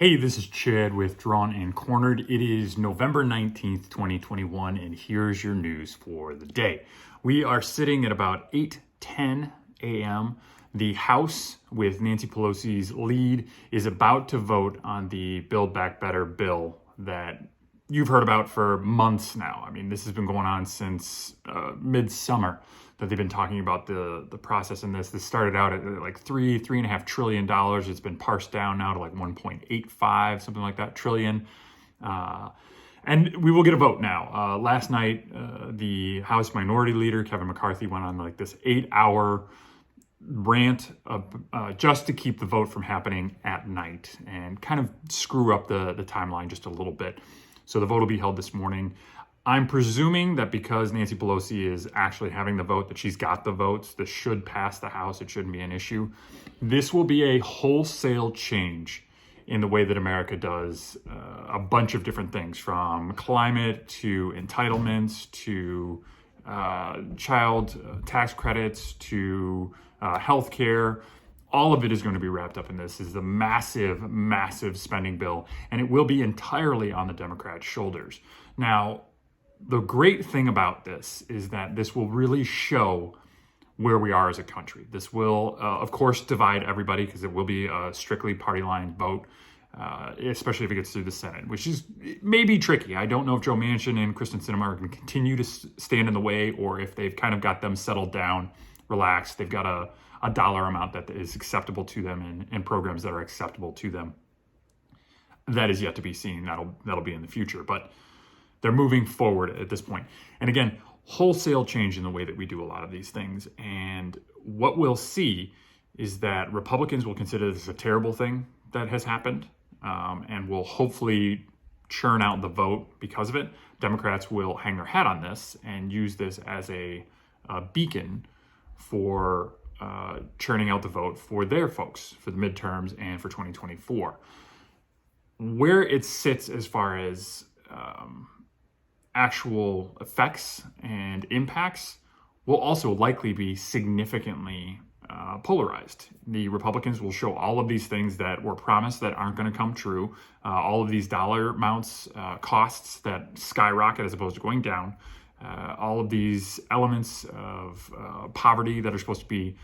Hey, this is Chad with Drawn and Cornered. It is November 19th, 2021, and here's your news for the day. We are sitting at about 8:10 a.m. The House, with Nancy Pelosi's lead, is about to vote on the Build Back Better bill that you've heard about for months now. I mean, this has been going on since midsummer that they've been talking about the process in this. This started out at like $3.5 trillion. It's been parsed down now to like 1.85, something like that, trillion. And we will get a vote now. Last night, the House Minority Leader, Kevin McCarthy, went on like this 8-hour rant just to keep the vote from happening at night and kind of screw up the timeline just a little bit. So the vote will be held this morning. I'm presuming that because Nancy Pelosi is actually having the vote, that she's got the votes. This should pass the House. It shouldn't be an issue. This will be a wholesale change in the way that America does a bunch of different things, from climate to entitlements to child tax credits to healthcare. All of it is going to be wrapped up in this. This is a massive, massive spending bill, and it will be entirely on the Democrats' shoulders. Now, the great thing about this is that this will really show where we are as a country. This will, of course, divide everybody because it will be a strictly party line vote, especially if it gets through the Senate, which is maybe tricky. I don't know if Joe Manchin and Kristen Sinema are going to continue to stand in the way, or if they've kind of got them settled down, relaxed. They've got a dollar amount that is acceptable to them and programs that are acceptable to them. That is yet to be seen. That'll be in the future, but they're moving forward at this point. And again, wholesale change in the way that we do a lot of these things. And what we'll see is that Republicans will consider this a terrible thing that has happened, and will hopefully churn out the vote because of it. Democrats will hang their hat on this and use this as a beacon for churning out the vote for their folks for the midterms and for 2024. Where it sits as far as actual effects and impacts will also likely be significantly polarized. The Republicans will show all of these things that were promised that aren't going to come true, all of these dollar amounts, costs that skyrocket as opposed to going down, all of these elements of poverty that are supposed to be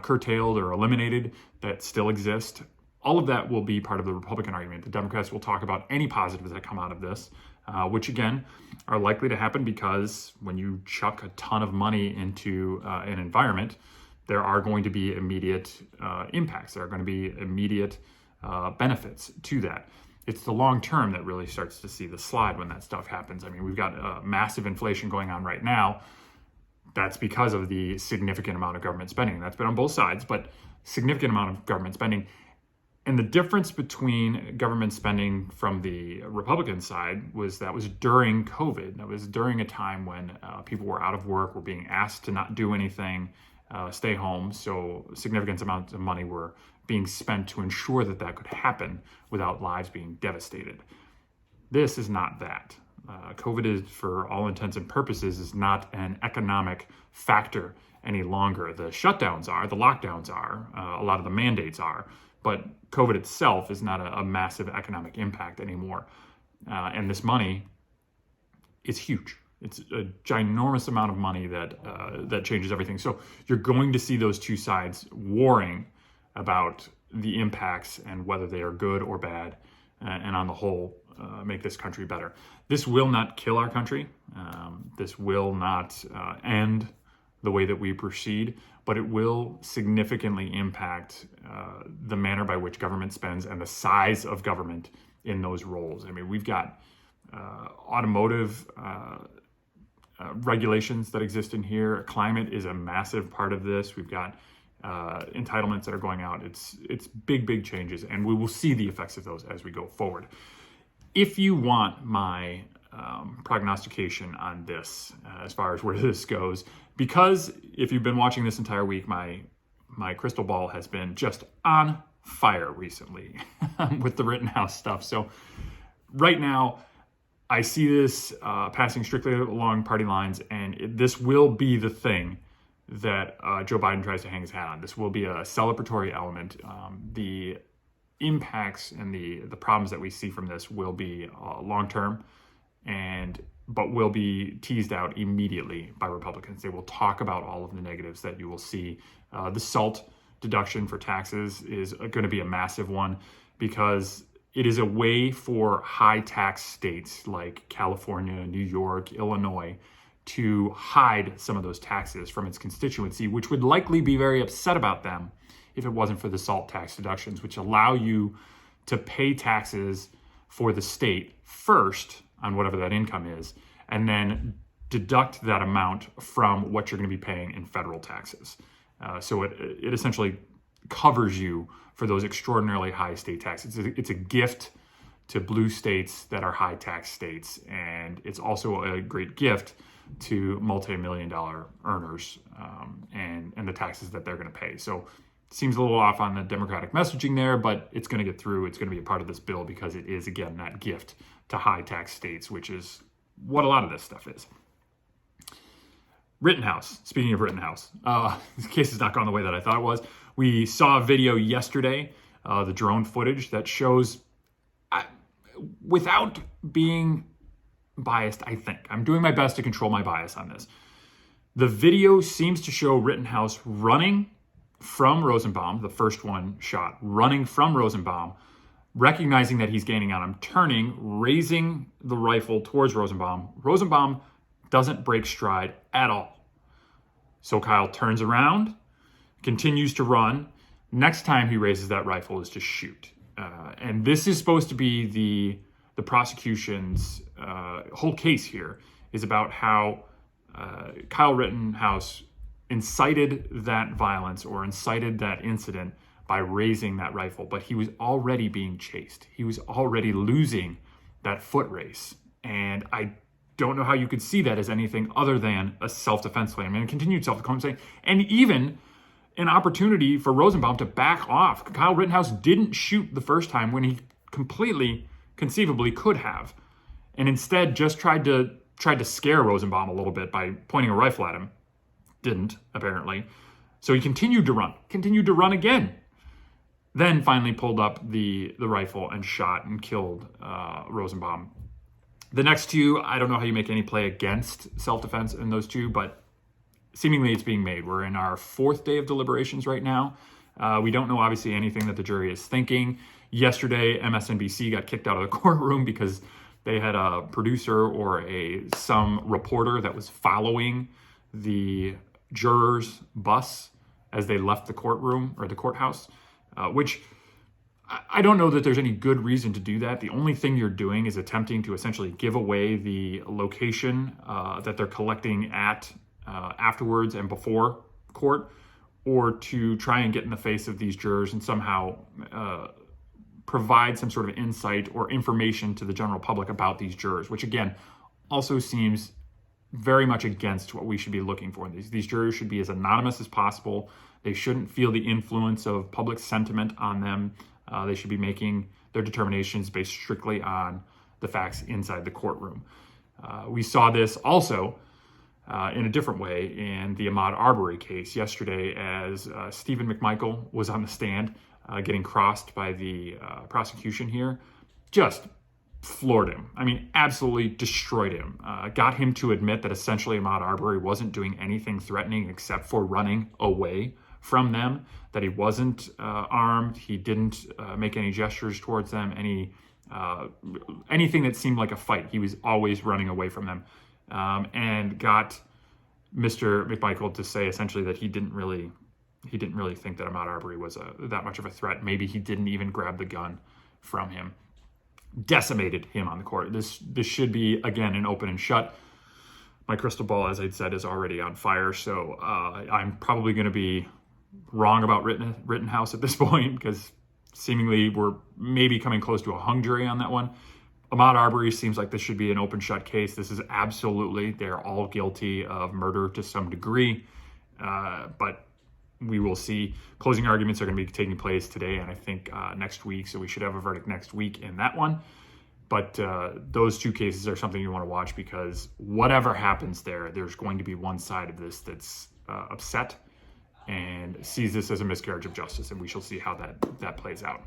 curtailed or eliminated that still exist. All of that will be part of the Republican argument. The Democrats will talk about any positives that come out of this, which again are likely to happen because when you chuck a ton of money into an environment, there are going to be immediate impacts. There are going to be immediate benefits to that. It's the long term that really starts to see the slide when that stuff happens. I mean, we've got massive inflation going on right now. That's because of the significant amount of government spending. That's been on both sides, but significant amount of government spending. And the difference between government spending from the Republican side was during COVID. That was during a time when people were out of work, were being asked to not do anything, stay home. So significant amounts of money were being spent to ensure that could happen without lives being devastated. This is not that. COVID is, for all intents and purposes, is not an economic factor any longer. The shutdowns are, the lockdowns are, a lot of the mandates are, but COVID itself is not a massive economic impact anymore. And this money is huge. It's a ginormous amount of money that changes everything. So you're going to see those two sides warring about the impacts and whether they are good or bad, and on the whole, make this country better. This will not kill our country. This will not end the way that we proceed, but it will significantly impact the manner by which government spends and the size of government in those roles. I mean, we've got automotive regulations that exist in here. Climate is a massive part of this. We've got entitlements that are going out. It's big changes, and we will see the effects of those as we go forward. If you want my prognostication on this, as far as where this goes, because if you've been watching this entire week, my crystal ball has been just on fire recently with the Rittenhouse stuff. So right now, I see this passing strictly along party lines, and this will be the thing that Joe Biden tries to hang his hat on. This will be a celebratory element. The impacts and the problems that we see from this will be long-term, but will be teased out immediately by Republicans. They will talk about all of the negatives that you will see. The SALT deduction for taxes is going to be a massive one, because it is a way for high tax states like California, New York, Illinois to hide some of those taxes from its constituency, which would likely be very upset about them if it wasn't for the SALT tax deductions, which allow you to pay taxes for the state first on whatever that income is, and then deduct that amount from what you're going to be paying in federal taxes. So it essentially covers you for those extraordinarily high state taxes. It's a gift to blue states that are high tax states, and it's also a great gift to multi-million-dollar earners and the taxes that they're going to pay. So it seems a little off on the Democratic messaging there, but it's going to get through. It's going to be a part of this bill because it is, again, that gift to high tax states, which is what a lot of this stuff is. Rittenhouse. Speaking of Rittenhouse, this case has not gone the way that I thought it was. We saw a video yesterday, the drone footage that shows, without being biased, I think, I'm doing my best to control my bias on this. The video seems to show Rittenhouse running from Rosenbaum, the first one shot, running from Rosenbaum, recognizing that he's gaining on him, turning, raising the rifle towards Rosenbaum. Rosenbaum doesn't break stride at all. So Kyle turns around, continues to run. Next time he raises that rifle is to shoot. And this is supposed to be the prosecution's whole case here, is about how Kyle Rittenhouse incited that violence or incited that incident by raising that rifle, but he was already being chased. He was already losing that foot race. And I don't know how you could see that as anything other than a self-defense claim and a continued self-defense claim, and even an opportunity for Rosenbaum to back off. Kyle Rittenhouse didn't shoot the first time when he completely, conceivably could have, and instead just tried to scare Rosenbaum a little bit by pointing a rifle at him. Didn't, apparently. So he continued to run again. Then finally pulled up the rifle and shot and killed Rosenbaum. The next two, I don't know how you make any play against self-defense in those two, but seemingly it's being made. We're in our fourth day of deliberations right now. We don't know, obviously, anything that the jury is thinking. Yesterday, MSNBC got kicked out of the courtroom because they had a producer or some reporter that was following the jurors' bus as they left the courtroom or the courthouse, which I don't know that there's any good reason to do that. The only thing you're doing is attempting to essentially give away the location that they're collecting at afterwards and before court, or to try and get in the face of these jurors and somehow provide some sort of insight or information to the general public about these jurors, which again also seems very much against what we should be looking for. These jurors should be as anonymous as possible. They shouldn't feel the influence of public sentiment on them. They should be making their determinations based strictly on the facts inside the courtroom. We saw this also in a different way in the Ahmaud Arbery case yesterday, as Stephen McMichael was on the stand getting crossed by the prosecution here. Just floored him. I mean, absolutely destroyed him. Got him to admit that essentially Ahmaud Arbery wasn't doing anything threatening except for running away from them, that he wasn't armed, he didn't make any gestures towards them, anything that seemed like a fight. He was always running away from them, and got Mr. McMichael to say essentially that he didn't really think that Ahmaud Arbery was that much of a threat. Maybe he didn't even grab the gun from him. Decimated him on the court. This should be, again, an open and shut. My crystal ball, as I'd said, is already on fire, so I'm probably going to be wrong about Rittenhouse at this point, because seemingly we're maybe coming close to a hung jury on that one. Ahmaud Arbery seems like this should be an open shut case. This is absolutely, they're all guilty of murder to some degree, but we will see. Closing arguments are going to be taking place today and I think next week, so we should have a verdict next week in that one. But those two cases are something you want to watch, because whatever happens there's going to be one side of this that's upset and sees this as a miscarriage of justice, and we shall see how that plays out.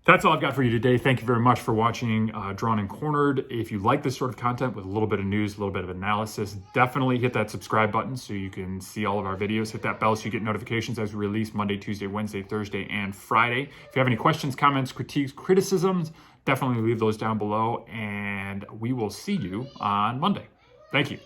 That's all I've got for you today. Thank you very much for watching Drawn and Cornered. If you like this sort of content with a little bit of news, a little bit of analysis, definitely hit that subscribe button so you can see all of our videos. Hit that bell so you get notifications as we release Monday, Tuesday, Wednesday, Thursday, and Friday. If you have any questions, comments, critiques, criticisms, definitely leave those down below, and we will see you on Monday. Thank you.